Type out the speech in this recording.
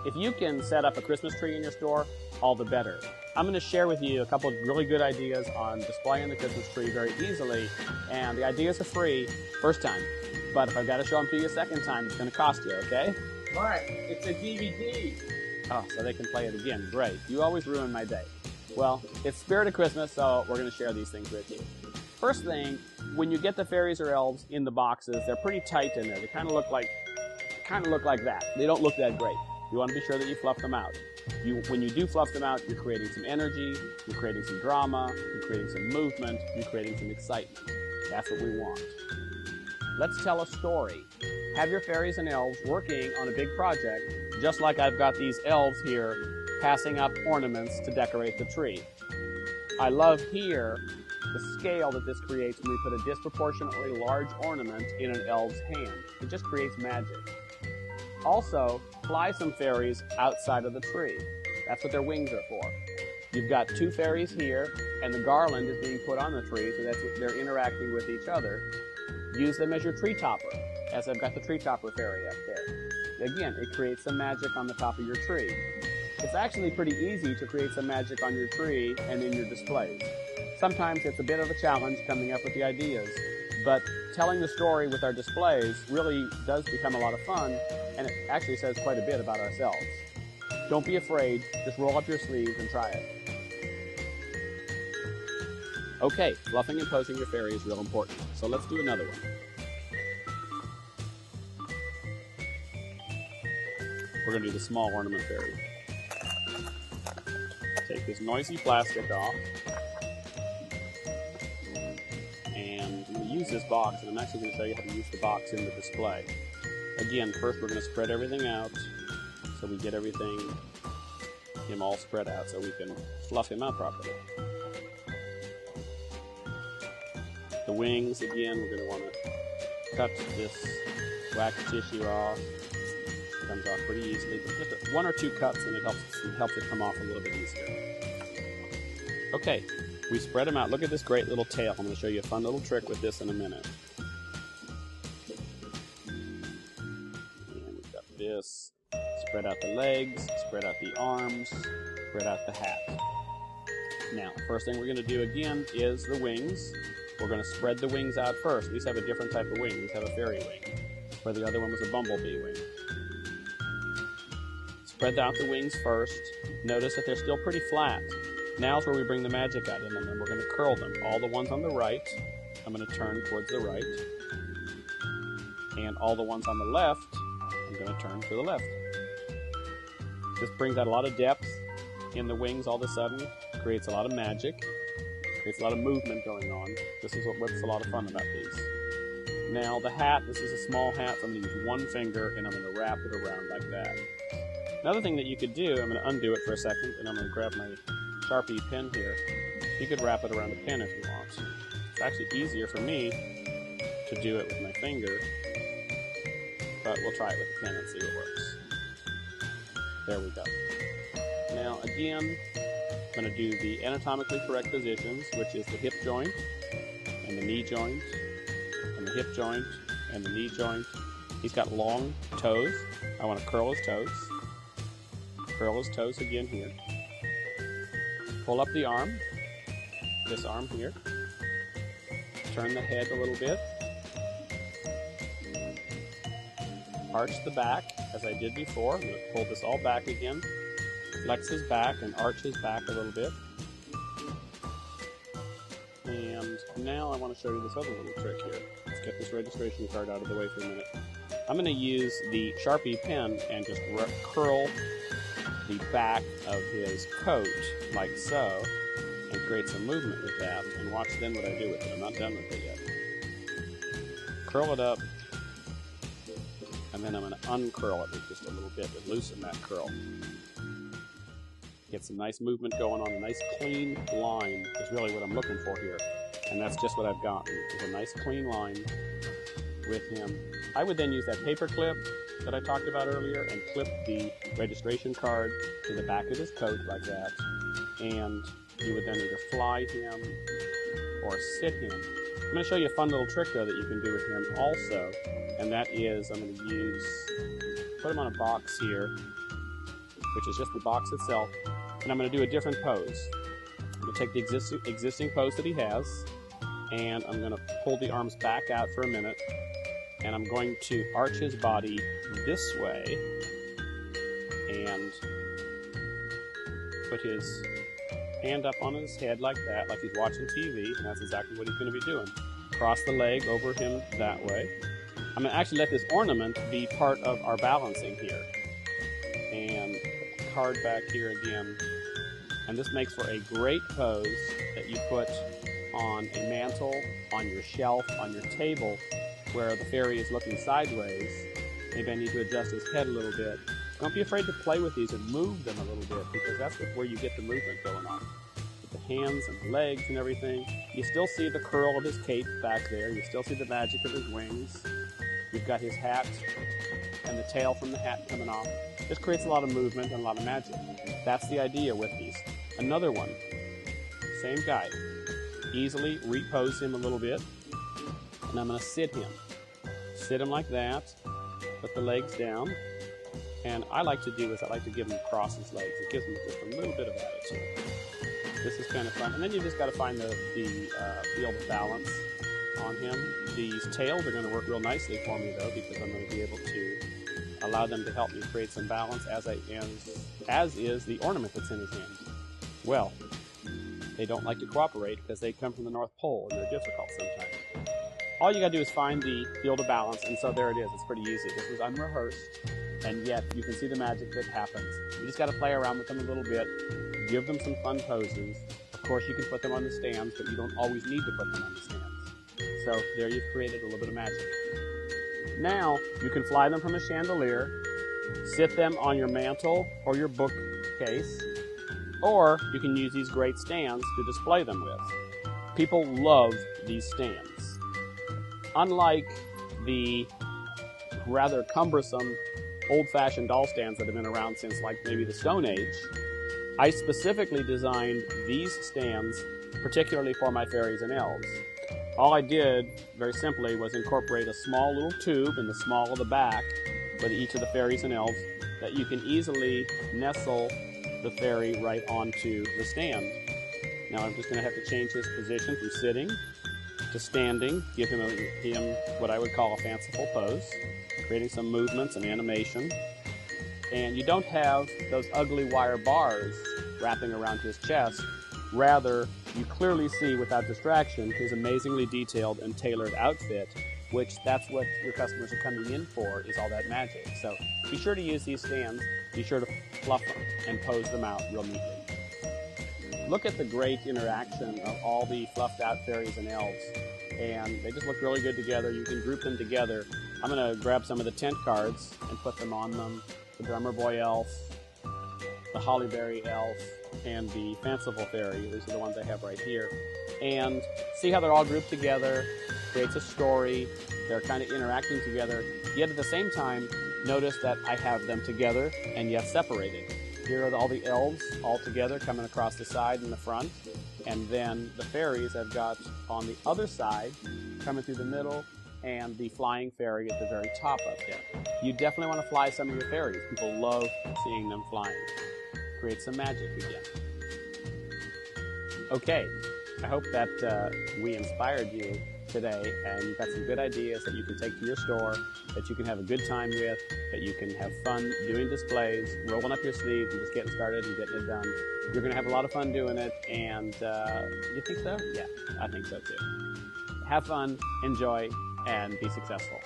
If you can set up a Christmas tree in your store, all the better. I'm going to share with you a couple of really good ideas on displaying the Christmas tree very easily, and the ideas are free first time. But if I've got to show them to you a second time, it's going to cost you, okay? Mark, it's a DVD. Oh, so they can play it again. Great. You always ruin my day. Well, it's Spirit of Christmas, so we're going to share these things with you. First thing, when you get the fairies or elves in the boxes, they're pretty tight in there. They kind of look like that. They don't look that great. You want to be sure that you fluff them out. When you do fluff them out, you're creating some energy, you're creating some drama, you're creating some movement, you're creating some excitement. That's what we want. Let's tell a story. Have your fairies and elves working on a big project, just like I've got these elves here passing up ornaments to decorate the tree. I love here the scale that this creates when we put a disproportionately large ornament in an elf's hand. It just creates magic. Also, fly some fairies outside of the tree. That's what their wings are for. You've got two fairies here, and the garland is being put on the tree, so that's what they're interacting with each other. Use them as your tree topper, as I've got the tree topper fairy up there. Again, it creates some magic on the top of your tree. It's actually pretty easy to create some magic on your tree and in your displays. Sometimes it's a bit of a challenge coming up with the ideas, but telling the story with our displays really does become a lot of fun, and it actually says quite a bit about ourselves. Don't be afraid, just roll up your sleeves and try it. Okay, fluffing and posing your fairy is real important, so let's do another one. We're going to do the small ornament fairy. Take this noisy plastic off, and I'm going to use this box, and I'm actually going to show you how to use the box in the display. Again, first we're going to spread everything out so we get him all spread out so we can fluff him out properly. The wings, again, we're going to want to cut this wax tissue off. It comes off pretty easily, but just one or two cuts and it helps it come off a little bit easier. Okay, we spread them out. Look at this great little tail. I'm going to show you a fun little trick with this in a minute. This, spread out the legs, spread out the arms, spread out the hat. Now, first thing we're going to do again is the wings. We're going to spread the wings out first. These have a different type of wing. These have a fairy wing, where the other one was a bumblebee wing. Spread out the wings first. Notice that they're still pretty flat. Now's where we bring the magic out in them, and we're going to curl them. All the ones on the right, I'm going to turn towards the right. And all the ones on the left, I'm going to turn to the left. This brings out a lot of depth in the wings all of a sudden, creates a lot of magic, creates a lot of movement going on. This is what's a lot of fun about these. Now the hat, this is a small hat, so I'm going to use one finger and I'm going to wrap it around like that. Another thing that you could do, I'm going to undo it for a second and I'm going to grab my Sharpie pen here. You could wrap it around a pen if you want. It's actually easier for me to do it with my finger, but we'll try it with the pen and see what works. There we go. Now again, I'm going to do the anatomically correct positions, which is the hip joint, and the knee joint, and the hip joint, and the knee joint. He's got long toes. I want to curl his toes. Curl his toes again here. Pull up the arm, this arm here. Turn the head a little bit. Arch the back, as I did before. I'm going to pull this all back again. Flex his back and arch his back a little bit. And now I want to show you this other little trick here. Let's get this registration card out of the way for a minute. I'm going to use the Sharpie pen and just curl the back of his coat like so, and create some movement with that, and watch then what I do with it. I'm not done with it yet. Curl it up, and then I'm going to uncurl it with just a little bit and loosen that curl. Get some nice movement going on. A nice clean line is really what I'm looking for here, and that's just what I've gotten, is a nice clean line with him. I would then use that paper clip that I talked about earlier and clip the registration card to the back of his coat like that, and you would then either fly him or sit him. I'm going to show you a fun little trick though that you can do with him also, and that is I'm going to put him on a box here, which is just the box itself, and I'm going to do a different pose. I'm going to take the existing pose that he has, and I'm going to pull the arms back out for a minute, and I'm going to arch his body this way and put his hand up on his head like that, like he's watching TV, and that's exactly what he's going to be doing. Cross the leg over him that way. I'm going to actually let this ornament be part of our balancing here. And put the card back here again. And this makes for a great pose that you put on a mantle, on your shelf, on your table, where the fairy is looking sideways. Maybe I need to adjust his head a little bit. Don't be afraid to play with these and move them a little bit, because that's where you get the movement going on. With the hands and the legs and everything. You still see the curl of his cape back there. You still see the magic of his wings. You've got his hat and the tail from the hat coming off. This creates a lot of movement and a lot of magic. That's the idea with these. Another one. Same guy. Easily repose him a little bit. And I'm going to sit him. Sit him like that. Put the legs down. And I like to do is I like to give him cross his legs. It gives him just a little bit of attitude. This is kind of fun. And then you just got to find the field of balance on him. These tails are going to work real nicely for me though, because I'm going to be able to allow them to help me create some balance as is the ornament that's in his hand. Well, they don't like to cooperate because they come from the North Pole and they're difficult sometimes. All you got to do is find the field of balance, and so there it is. It's pretty easy. This was unrehearsed. And yet you can see the magic that happens. You just got to play around with them a little bit, give them some fun poses. Of course, you can put them on the stands, but you don't always need to put them on the stands. So there you've created a little bit of magic. Now you can fly them from a chandelier, sit them on your mantle or your bookcase, or you can use these great stands to display them with. People love these stands. Unlike the rather cumbersome old-fashioned doll stands that have been around since like maybe the Stone Age, I specifically designed these stands particularly for my fairies and elves. All I did, very simply, was incorporate a small little tube in the small of the back with each of the fairies and elves that you can easily nestle the fairy right onto the stand. Now I'm just going to have to change his position from sitting to standing, give him what I would call a fanciful pose, creating some movements and animation. And you don't have those ugly wire bars wrapping around his chest. Rather, you clearly see without distraction his amazingly detailed and tailored outfit, which that's what your customers are coming in for, is all that magic. So be sure to use these stands. Be sure to fluff them and pose them out real neatly. Look at the great interaction of all the fluffed out fairies and elves. And they just look really good together. You can group them together. I'm going to grab some of the tent cards and put them on them. The Drummer Boy elf, the Hollyberry elf, and the Fanciful fairy. These are the ones I have right here. And see how they're all grouped together. Creates a story. They're kind of interacting together. Yet at the same time, notice that I have them together and yet separated. Here are all the elves all together coming across the side and the front. And then the fairies I've got on the other side coming through the middle, and the flying fairy at the very top up there. You definitely want to fly some of your fairies. People love seeing them flying. Create some magic again. Okay, I hope that we inspired you today, and you've got some good ideas that you can take to your store, that you can have a good time with, that you can have fun doing displays, rolling up your sleeves and just getting started and getting it done. You're going to have a lot of fun doing it, and you think so? Yeah, I think so too. Have fun, enjoy, and be successful.